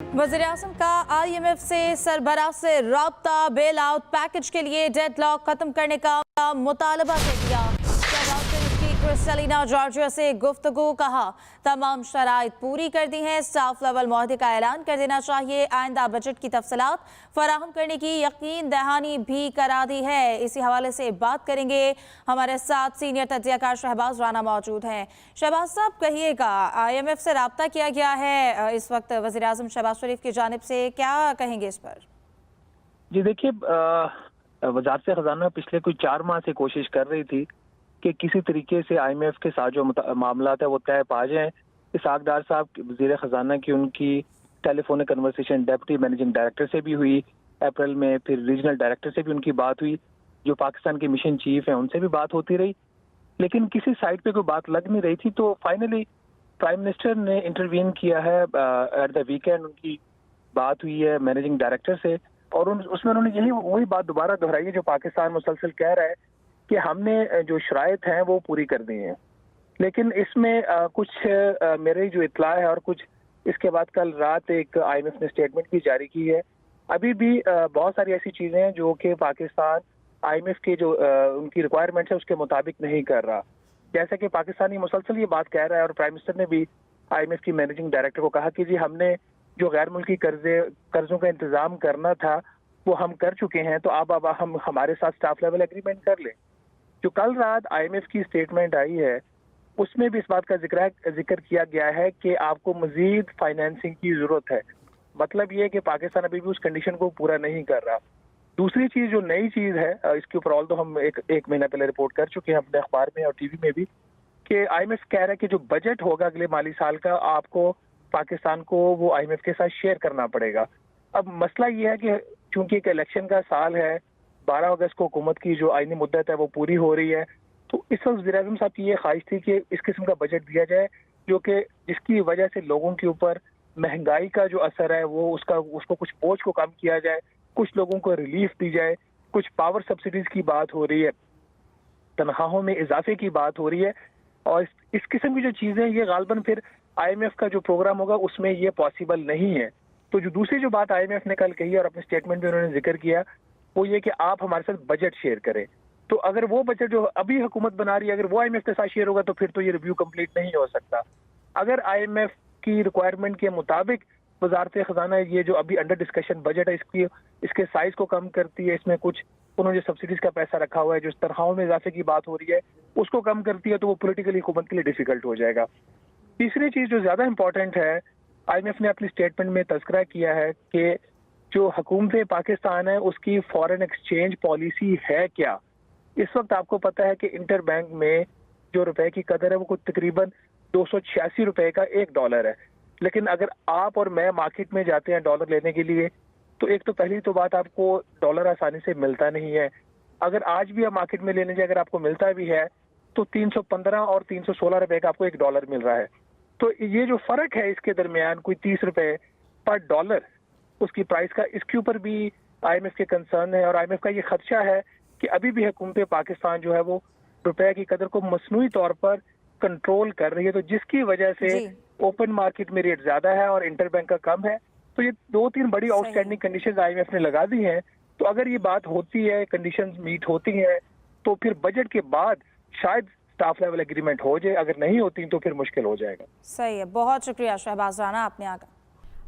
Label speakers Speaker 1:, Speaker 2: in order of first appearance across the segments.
Speaker 1: वज़ीर-ए-आज़म का IMF से सरबराह से राब्ता, बेल आउट पैकेज के लिए डेडलॉक खत्म करने का मुतालबा कर दिया। शहबाज शरीफ की क्रिस्टलिना जॉर्जिया से गुफ्तगू, कहा तमाम शराइत पूरी कर दी हैं, स्टाफ लेवल मुआहदे का ऐलान कर देना चाहिए, आइंदा बजट की तफसीलात फराहम करने की यकीन दहानी भी करा दी है। इसी हवाले से बात करेंगे, हमारे साथ सीनियर तज्जियाकार शहबाज राना मौजूद हैं। शहबाज साहब, कहिएगा, IMF से रब्ता किया गया है इस वक्त वज़ीर-ए-आज़म शहबाज शरीफ की जानिब से, क्या कहेंगे इस पर?
Speaker 2: जी देखिए, वज़ारत ख़ज़ाना पिछले कुछ 4 माह से कोशिश कर रही थी कि किसी तरीके से IMF के साथ जो मामला है वो तय पा जाएं। इसहाक़ साहब वज़ीर ख़ज़ाना की उनकी telephonic conversation deputy managing director से भी हुई अप्रैल में, फिर रीजनल डायरेक्टर से भी उनकी बात हुई, जो पाकिस्तान के मिशन चीफ हैं उनसे भी बात होती रही, लेकिन किसी साइड पे कोई बात लग नहीं रही थी। तो फाइनली प्राइम मिनिस्टर ने इंटरवीन किया है। एट द वीकेंड उनकी बात हुई है मैनेजिंग डायरेक्टर से, और उसमें उन्होंने वही बात दोबारा दोहराई है जो पाकिस्तान मुसलसल कह रहा है कि हमने जो शराइत हैं वो पूरी कर दी हैं। लेकिन इसमें कुछ मेरी जो इत्तला है, और कुछ इसके बाद कल रात एक IMF ने स्टेटमेंट भी जारी की है। अभी भी बहुत सारी ऐसी चीज़ें हैं जो कि पाकिस्तान IMF के जो उनकी रिक्वायरमेंट्स है उसके मुताबिक नहीं कर रहा। जैसे कि पाकिस्तानी मुसलसल ये बात कह रहा है, और प्राइम मिनिस्टर ने भी IMF की मैनेजिंग डायरेक्टर को कहा कि जी हमने जो गैर मुल्की कर्जों का इंतजाम करना था वो हम कर चुके हैं, तो अब हम हमारे साथ स्टाफ लेवल एग्रीमेंट कर लें। जो कल रात IMF की स्टेटमेंट आई है उसमें भी इस बात का जिक्र किया गया है कि आपको मजीद फाइनेंसिंग की जरूरत है। मतलब ये है कि पाकिस्तान अभी भी उस कंडीशन को पूरा नहीं कर रहा। दूसरी चीज, जो नई चीज है, इसके ऊपर ऑल तो हम एक महीना पहले रिपोर्ट कर चुके हैं अपने अखबार में और टीवी में भी, कि IMF कह रहा है कि जो बजट होगा अगले माली साल का, आपको पाकिस्तान को वो IMF के साथ शेयर करना पड़ेगा। अब मसला ये है कि चूंकि एक इलेक्शन का साल है, 12 अगस्त को हुकूमत की जो आईनी मुद्दत है वो पूरी हो रही है, तो इस वक्त वज़ीर-ए-आज़म साहब की ये ख्वाहिश थी कि इस किस्म का बजट दिया जाए जो कि जिसकी वजह से लोगों के ऊपर महंगाई का जो असर है वो उसको कुछ बोझ को कम किया जाए, कुछ लोगों को रिलीफ दी जाए, कुछ पावर सब्सिडीज की बात हो रही है, तनख्वाहों में इजाफे की बात हो रही है, और इस किस्म की जो चीजें ये गालबन फिर IMF का जो प्रोग्राम होगा उसमें ये पॉसिबल नहीं है। तो जो दूसरी जो बात IMF ने कल कही और अपने स्टेटमेंट में उन्होंने जिक्र किया वो ये कि आप हमारे साथ बजट शेयर करें। तो अगर वो बजट जो अभी हुकूमत बना रही है अगर वो IMF के साथ शेयर होगा तो फिर तो ये रिव्यू कंप्लीट नहीं हो सकता। अगर IMF की रिक्वायरमेंट के मुताबिक वज़ारत ख़ज़ाना ये जो अभी अंडर डिस्कशन बजट है इसके साइज को कम करती है, इसमें कुछ उन्होंने सब्सिडीज का पैसा रखा हुआ है, जो तनख्वाहों में इजाफे की बात हो रही है उसको कम करती है, तो वो पोलिटिकली हुकूमत के लिए डिफिकल्ट हो जाएगा। तीसरी चीज जो ज्यादा इंपॉर्टेंट है, IMF ने अपनी स्टेटमेंट में तज़किरा किया है कि जो हुकूमत पाकिस्तान है उसकी फॉरेन एक्सचेंज पॉलिसी है क्या। इस वक्त आपको पता है कि इंटर बैंक में जो रुपए की कदर है वो कुछ तकरीबन 286 रुपए का $1 है, लेकिन अगर आप और मैं मार्केट में जाते हैं डॉलर लेने के लिए तो एक तो पहली तो बात आपको डॉलर आसानी से मिलता नहीं है। अगर आज भी आप मार्केट में लेने जाए अगर आपको मिलता भी है तो 315 और 316 रुपए का आपको $1 मिल रहा है। तो ये जो फर्क है इसके दरमियान कोई 30 रुपए पर डॉलर उसकी प्राइस का, इसके ऊपर भी IMF के कंसर्न है, और IMF का ये खदशा है कि अभी भी हुकूमत पाकिस्तान जो है वो रुपए की कदर को मसनूई तौर पर कंट्रोल कर रही है, तो जिसकी वजह से ओपन मार्केट में रेट ज्यादा है और इंटर बैंक का कम है। तो ये 2-3 बड़ी आउटस्टैंडिंग कंडीशंस IMF ने लगा दी हैं। तो अगर ये बात होती है, कंडीशंस मीट होती हैं, तो फिर बजट के बाद शायद स्टाफ लेवल एग्रीमेंट हो जाए, अगर नहीं होती तो फिर मुश्किल हो जाएगा।
Speaker 1: सही है, बहुत शुक्रिया शहबाज राना, आपने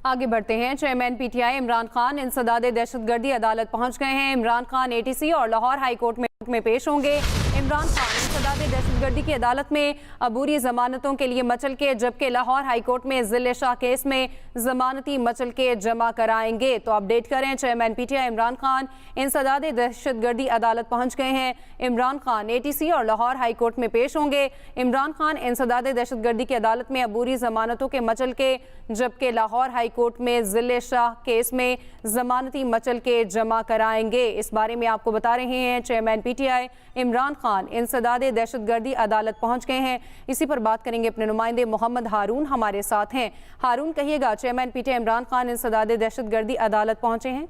Speaker 3: आगे बढ़ते हैं। चेयरमैन PTI इमरान खान इंसदादे दहशतगर्दी अदालत पहुंच गए हैं। इमरान खान ATC और लाहौर हाई कोर्ट में पेश होंगे। इमरान खान इंसदादे दहशतगर्दी की अदालत में अबूरी जमानतों के लिए मचल के, जबकि लाहौर हाई कोर्ट में जिले शाह केस में जमानती मचल के जमा कराएंगे। तो अपडेट करें, चेयरमैन PTI इमरान खान इंसदादे दहशतगर्दी अदालत पहुंच गए हैं। इमरान खान ATC और लाहौर हाई कोर्ट में पेश होंगे। इमरान खान इंसदादे दहशतगर्दी की अदालत में अबूरी जमानतों के मचल के, जबकि लाहौर हाई कोर्ट में जिले शाह केस में जमानती मचल के जमा कराएंगे। इस बारे में आपको बता रहे हैं चेयरमैन PTI इमरान खान इंसदादे दहशतगर्दी अदालत पहुंच गए हैं। इसी पर बात करेंगे, अपने नुमाइंदे मोहम्मद हारून हमारे साथ हैं। हारून, कहिएगा, चेयरमैन PTI इमरान खान इंसदादे दहशतगर्दी अदालत पहुंचे हैं?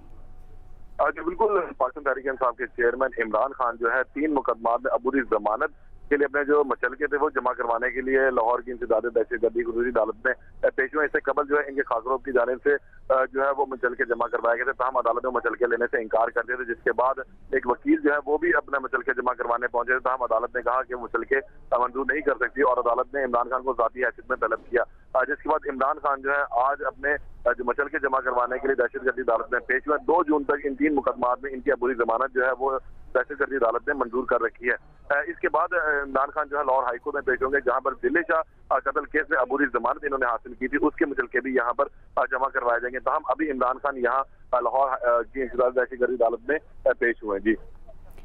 Speaker 4: जी बिल्कुल, पाकिस्तान तहरीक इंसाफ के चेयरमैन इमरान खान जो है 3 मुकदमात में अबूरी जमानत के लिए अपने जो मुचलके थे वो जमा करवाने के लिए लाहौर की इंसदाद दहशतगर्दी गुज़री अदालत में पेश हुए। इससे कबल जो है इनके खासरों की जानिब से जो है वो मुचलके जमा करवाए गए थे, तहम अदालत में मुचलके लेने से इनकार कर दिए थे, जिसके बाद एक वकील जो है वो भी अपने मुचलके जमा करवाने पहुंचे थे, तहम अदालत ने कहा कि मुचलके मंजूर नहीं कर सकती और अदालत ने इमरान खान को ज़ाती हैसियत में तलब किया, जिसके बाद इमरान खान जो है आज अपने जो मुचलके जमा करवाने के लिए दहशतगर्दी अदालत में पेश हुए। 2 जून तक इन 3 मुकदमात में इनकी अबूरी जमानत जो है वो दहशतगर्दी अदालत ने मंजूर कर रखी है। इसके बाद इमरान खान जो है लाहौर हाईकोर्ट में पेश होंगे, जहां पर दिल्ली शाह कत्ल केस में अबूरी जमानत इन्होंने हासिल की थी, उसके मुचलके भी यहाँ पर जमा करवाए जाएंगे। तहम अभी इमरान खान यहाँ लाहौर की इंसदाद दहशतगर्दी अदालत में पेश हुए हैं। जी,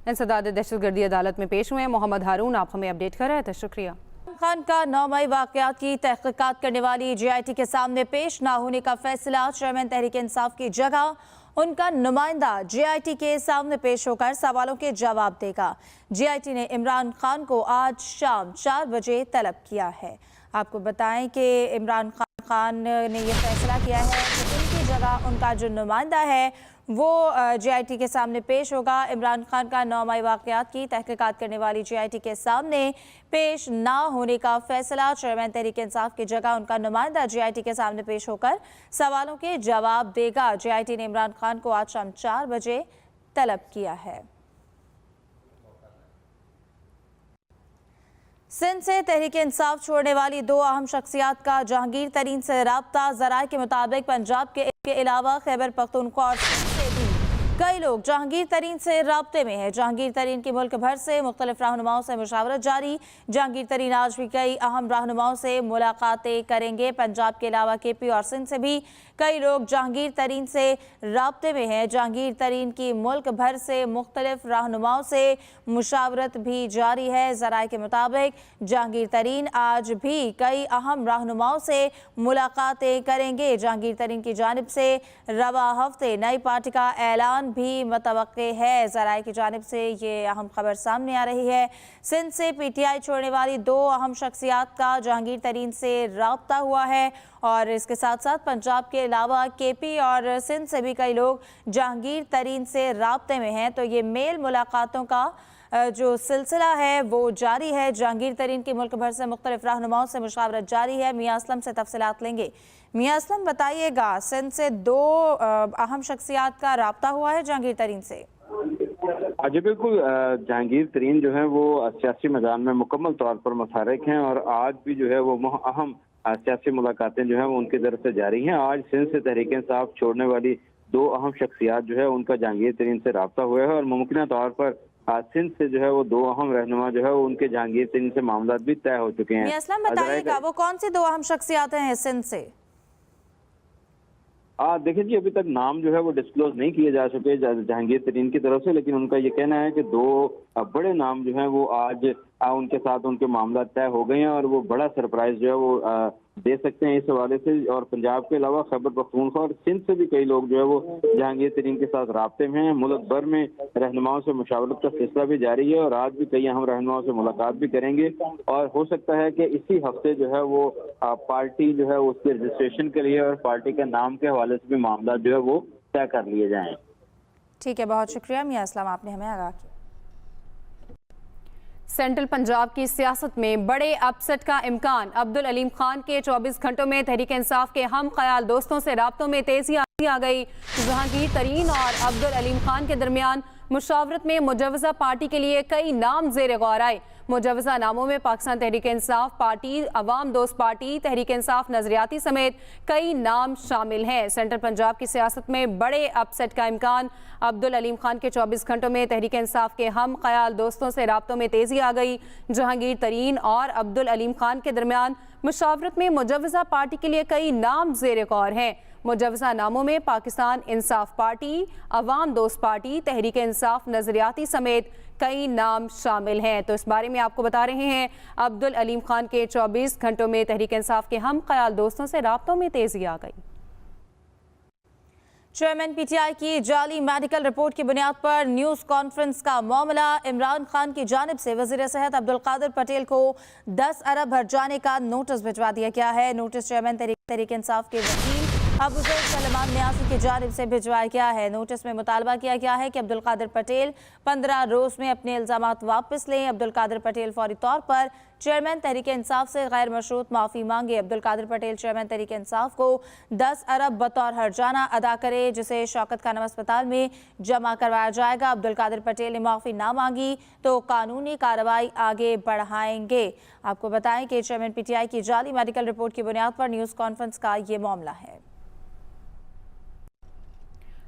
Speaker 3: इंसदाद दहशतगर्दी अदालत में पेश हुए हैं। मोहम्मद हारून, आप हमें अपडेट कर रहे थे, शुक्रिया।
Speaker 1: खान का 9 मई वाकयात की तहकीकात करने वाली JIT के सामने पेश ना होने का फैसला। चेयरमैन तहरीक इंसाफ की जगह उनका नुमाइंदा JIT के सामने पेश होकर सवालों के जवाब देगा। JIT ने इमरान खान को आज शाम 4 बजे तलब किया है। आपको बताएं कि इमरान खान ने यह फैसला किया है कि उनकी जगह उनका जो नुमाइंदा है वो JIT के सामने पेश होगा। इमरान खान का 9 मई वाकयात की तहकीकात करने वाली JIT के सामने पेश ना होने का फैसला। चेयरमैन तहरीक इंसाफ की जगह उनका नुमाइंदा JIT के सामने पेश होकर सवालों के जवाब देगा। JIT ने इमरान खान को आज शाम 4 बजे तलब किया है। सिंध से तहरीक इंसाफ छोड़ने वाली 2 अहम शख्सियात का जहांगीर तरीन से राब्ता। ज़राए के मुताबिक पंजाब के अलावा खैबर पख्तूनख्वा और सिंध से भी कई लोग जहांगीर तरीन से राब्ते में हैं। जहांगीर तरीन की मुल्क भर से मुख्तलिफ रहनुमाओं से मुशावरत जारी। जहांगीर तरीन आज भी कई अहम रहनुमाओं से मुलाकातें करेंगे। पंजाब के अलावा KP और सिंध से भी कई लोग जहांगीर तरीन से राब्ते में हैं। जहांगीर तरीन की मुल्क भर से मुख्तलिफ रहनुमाओं से मुशावरत भी जारी है। ज़राए के मुताबिक जहांगीर तरीन आज भी कई अहम रहनुमाओं से मुलाकातें करेंगे। जहांगीर तरीन की जानिब से रवा हफ्ते नई पार्टी का ऐलान भी मतवक्के है। ज़राए की जानिब से ये अहम खबर सामने आ रही है। सिंध से PTI छोड़ने वाली 2 अहम शख्सियात का जहांगीर तरीन से राब्ता हुआ है और इसके साथ साथ पंजाब के अलावा KP और सिंध से भी कई लोग जहांगीर तरीन से राब्ते में हैं। तो ये मेल मुलाकातों का जो सिलसिला है वो जारी है। जहांगीर तरीन की मुल्क भर से मुख्तलिफ रहनुमाओं से मुशावरत जारी है। मियाँ असलम से तफसीलात लेंगे। मियाँ असलम, बताइएगा, सिंध से 2 अहम शख्सियात का राब्ता हुआ है जहांगीर तरीन से?
Speaker 5: जी बिल्कुल, जहांगीर तरीन जो है वो सियासी मैदान में मुकम्मल तौर पर मुतहर्रिक हैं और आज भी जो है वो अहम सियासी मुलाकातें जो है वो उनकी तरफ से जारी हैं। आज सिंध से तहरीक इंसाफ छोड़ने वाली 2 अहम शख्सियात जो है उनका जहांगीर तरीन से राब्ता हुआ है और मुमकिन तौर पर सिंध से जो है वो 2 अहम रहनुमा जो है वो उनके जहांगीर तरीन से मामला भी तय हो चुके हैं।
Speaker 1: असलम, बताइएगा वो कौन सी 2 अहम शख्सियात हैं सिंध से?
Speaker 5: देखिए जी, अभी तक नाम जो है वो डिस्क्लोज नहीं किए जा चुके जहांगीर तरीन की तरफ से, लेकिन उनका ये कहना है कि 2 बड़े नाम जो हैं वो आज उनके साथ उनके मामला तय हो गए हैं और वो बड़ा सरप्राइज जो है वो दे सकते हैं इस हवाले से। और पंजाब के अलावा खैबर पख्तूनख्वा और सिंध से भी कई लोग जो है वो जहांगीर तरीन के साथ राब्ते में हैं। मुल्क भर में रहनुमाओं से मुशावरत का सिलसिला भी जारी है और आज भी कई अहम रहनुमाओं से मुलाकात भी करेंगे और हो सकता है कि इसी हफ्ते जो है वो पार्टी जो है उसके रजिस्ट्रेशन के लिए और पार्टी के नाम के हवाले से भी मामला जो है वो तय कर लिए जाएँ।
Speaker 1: ठीक है, बहुत शुक्रिया मियाँ असलम, आपने हमें आगाह किया।
Speaker 3: सेंट्रल पंजाब की सियासत में बड़े अपसेट का इम्कान। अब्दुल अलीम खान के 24 घंटों में तहरीक इंसाफ के हम ख्याल दोस्तों से राब्तों में तेजी आ गई। जहांगीर तरीन और अब्दुल अलीम खान के दरमियान मुशावरत में मुजवजा पार्टी के लिए कई नाम ज़ेर गौर आए। मुजवजा नामों में पाकिस्तान तहरीक इंसाफ पार्टी, अवाम दोस्त पार्टी, तहरीक इंसाफ नजरियाती समेत कई नाम शामिल हैं। सेंट्रल पंजाब की सियासत में बड़े अपसेट का इम्कान। अब्दुल अलीम खान के 24 घंटों में तहरीक इंसाफ के हम ख्याल दोस्तों से राब्तों में तेजी आ गई। जहांगीर तरीन और अब्दुल अलीम खान के दरमियान मुशावरत में मुजवजा पार्टी के लिए कई नाम ज़ेर गौर हैं। मुजवजा नामों में पाकिस्तान इंसाफ पार्टी, अवाम दोस्त पार्टी, तहरीक इंसाफ नजरियाती समेत कई नाम शामिल हैं। तो इस बारे में आपको बता रहे हैं, अब्दुल अलीम खान के 24 घंटों में तहरीक इंसाफ के हम ख्याल दोस्तों से राब्तों में तेजी आ गई।
Speaker 1: चेयरमैन PTI की जाली मेडिकल रिपोर्ट की बुनियाद पर न्यूज़ कॉन्फ्रेंस का मामला। इमरान खान की जानिब से वज़ीर सेहत अब्दुल कादिर पटेल को 10 अरब भर जाने का नोटिस भिजवा दिया गया है। नोटिस चेयरमैन तहरीक इंसाफ के वकील अबू ज़ैद सलमान न्यासी की जानिब से भिजवाया गया है। नोटिस में मुतालबा किया गया है कि अब्दुल कादिर पटेल 15 रोज में अपने इल्जामात वापस लें। अब्दुल कादिर पटेल फौरी तौर पर चेयरमैन तहरीक इंसाफ से गैर मशरूत माफ़ी मांगे। अब्दुल कादिर पटेल चेयरमैन तहरीक इंसाफ को 10 अरब बतौर हर्जाना अदा करे, जिसे शौकत खानम अस्पताल में जमा करवाया जाएगा। अब्दुल कादिर पटेल ने माफ़ी ना मांगी तो कानूनी कार्रवाई आगे बढ़ाएंगे। आपको बताएं कि चेयरमैन PTI की जाली मेडिकल रिपोर्ट की बुनियाद पर न्यूज़ कॉन्फ्रेंस का ये मामला है।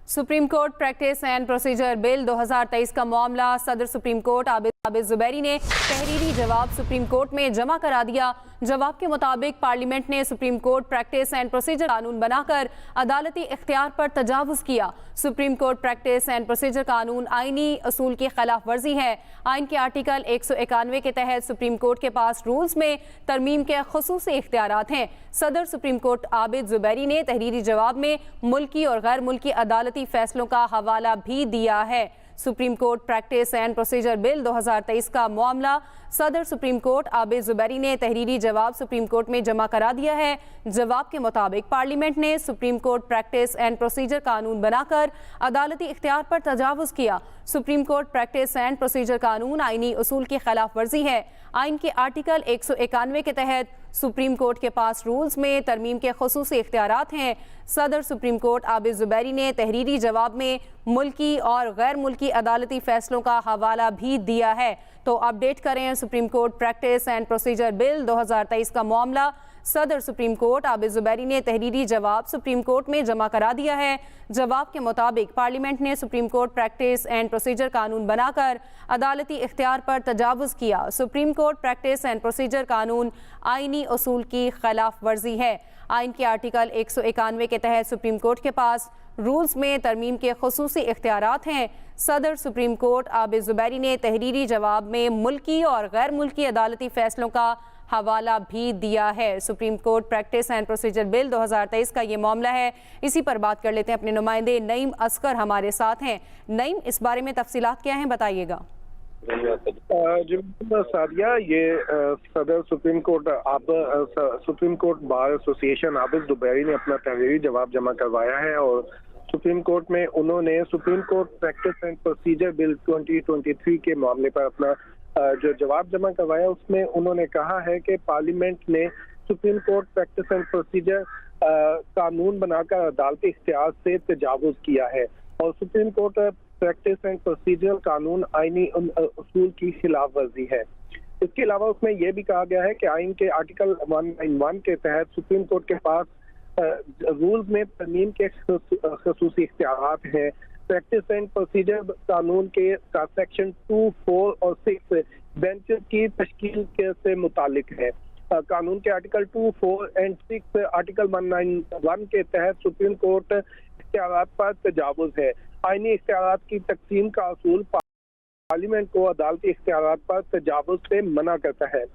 Speaker 3: Supreme court practice and procedure bill 2023 का मामला। सदर सुप्रीम कोर्ट आबिद ज़ुबैरी ने तहरीरी जवाब सुप्रीम कोर्ट में जमा करा दिया। जवाब के मुताबिक पार्लियामेंट ने supreme court practice and procedure कानून बनाकर अदालती इख्तियार पर तजावुज़ किया। Supreme court practice and procedure कानून आईनी असूल की खिलाफ वर्जी है। आइन के आर्टिकल 191 के तहत सुप्रीम कोर्ट के पास रूल्स में तरमीम के खुसूसी इख्तियारात हैं। सदर सुप्रीम कोर्ट आबिद ज़ुबैरी ने तहरीरी जवाब में मुल्की और गैर मुल्की अदालती फैसलों का हवाला भी दिया है। Supreme court practice and procedure bill 2023 का मामला। सदर सुप्रीम कोर्ट आबिद ज़ुबैरी ने तहरीरी जवाब सुप्रीम कोर्ट में जमा करा दिया है। जवाब के मुताबिक पार्लियामेंट ने supreme court practice and procedure कानून बनाकर अदालती इख्तियार पर तजावुज़ किया। Supreme court practice and procedure कानून आईनी उसूल की खिलाफ वर्जी है। आइन के आर्टिकल 191 के तहत सुप्रीम कोर्ट के पास रूल्स में तरमीम के खुसूसी इख्तियारात हैं। सदर सुप्रीम कोर्ट आबिद ज़ुबैरी ने तहरीरी जवाब में मुल्की और गैर मुल्की अदालती फैसलों का हवाला भी दिया है। तो अपडेट करें supreme court practice and procedure bill 2023 का मामला। सदर सुप्रीम कोर्ट आबिद ज़ुबैरी ने तहरीरी जवाब सुप्रीम कोर्ट में जमा करा दिया है। जवाब के मुताबिक पार्लियामेंट ने supreme court practice and procedure कानून बनाकर अदालती इख्तियार पर तजावुज़ किया। Supreme court practice and procedure कानून आईनी उसूल की खिलाफ वर्जी है। आइन के आर्टिकल 191 के तहत सुप्रीम कोर्ट के पास रूल्स में तरमीम के खुसूसी इख्तियारात हैं। सदर सुप्रीम कोर्ट आबिद ज़ुबैरी ने तहरीरी जवाब में मुल्की और गैर मुल्की अदालती फैसलों का हवाला भी दिया है। Supreme court practice and procedure bill 2023 का ये मामला है। इसी पर बात कर लेते हैं। अपने नुमाइंदे नईम असगर हमारे साथ हैं। नईम, इस बारे में तफसीलात क्या हैं, बताइएगा।
Speaker 6: जी सादिया, ये सदर supreme court bar association Abid Zubairi ने अपना तहरीरी जवाब जमा करवाया है और सुप्रीम कोर्ट में उन्होंने supreme court practice and procedure bill 2023 के मामले पर अपना जो जवाब जमा करवाया, उसमें उन्होंने कहा है कि पार्लियामेंट ने supreme court practice and procedure कानून बनाकर अदालती इख्तियार से तजावुज़ किया है और supreme court practice and procedure कानून आईनी उसूल की खिलाफ वर्जी है। इसके अलावा उसमें यह भी कहा गया है कि आइन के आर्टिकल 191 के तहत सुप्रीम कोर्ट के पास रूल्स में तरमीम के खसूसी इख्तियारात हैं। प्रैक्टिस एंड प्रोसीजर कानून के सेक्शन 2, 4 और 6 बेंच की तश्कील से मुतालिक है। कानून के आर्टिकल 2, 4 एंड 6 आर्टिकल 191 के तहत सुप्रीम कोर्ट इख्तियारात पर तजावुज़ है। आईनी इख्तियारात की तकसीम का असूल पार्लियामेंट को अदालती इख्तियारात पर तजावुज़ से मना करता है।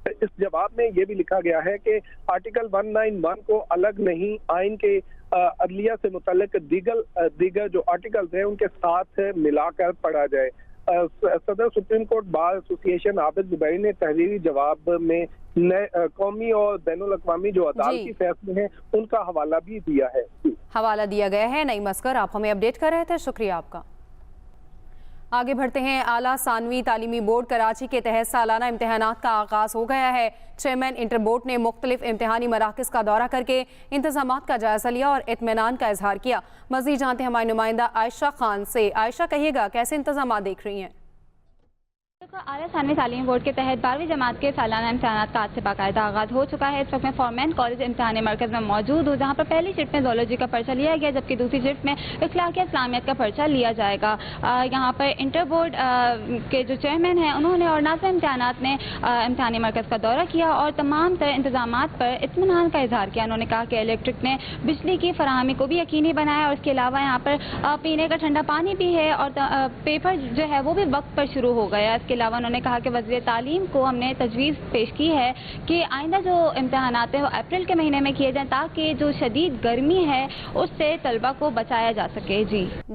Speaker 6: इस जवाब में यह भी लिखा गया है कि आर्टिकल 191 को अलग नहीं, आइन के अदलिया से मुतल्लिक दीगर जो आर्टिकल्स हैं उनके साथ मिलाकर पढ़ा जाए। सदर supreme court bar association Abid Zubairi ने तहरीरी जवाब में कौमी और बैनुल अक़वामी जो अदालती फैसले हैं उनका हवाला भी दिया है।
Speaker 3: हवाला दिया गया है। नईम असगर, आप हमें अपडेट कर रहे थे, शुक्रिया आपका। आगे बढ़ते हैं। आला सानवी तालीमी बोर्ड कराची के तहत सालाना इम्तिहानात का आगाज हो गया है। चेयरमैन इंटर बोर्ड ने मुख्तलिफ इम्तिहानी मराकज़ का दौरा करके इंतजामात का जायजा लिया और इत्मीनान का इजहार किया। मज़ीद जानते हैं हमारी नुमाइंदा आयशा खान से। आयशा, कहिएगा कैसे इंतजामात देख रही हैं?
Speaker 7: आला सानवी तालीमी बोर्ड के तहत 12वीं जमात के सालाना इम्तिहानात का आज से बाकायदा आगाज हो चुका है। इस वक्त मैं फॉरमैन कॉलेज इम्तिहानी मरकज में मौजूद हूँ, जहाँ पर पहली शिफ्ट में ज़ूलॉजी का पर्चा लिया गया, जबकि दूसरी शिफ्ट में इखलाकियात इस्लामियत का पर्चा लिया जाएगा। यहाँ पर इंटर बोर्ड के जो चेयरमैन हैं उन्होंने और नाज़िम इम्तिहानात ने इम्तिहानी मरकज का दौरा किया और तमाम तरह इंतजामात पर इत्मीनान का इजहार किया। उन्होंने कहा कि इलेक्ट्रिक ने बिजली की फराहमी को भी यकीनी बनाया और इसके अलावा यहाँ पर पीने का ठंडा पानी भी है और पेपर जो है वो भी वक्त पर शुरू हो गया। इसके अलावा उन्होंने कहा कि वज़ीर तालीम को हमने तजवीज़ पेश की है कि आइंदा जो इम्तिहानात हैं वो अप्रैल के महीने में किए जाएं ताकि जो शदीद गर्मी है उससे तलबा को बचाया जा सके। जी।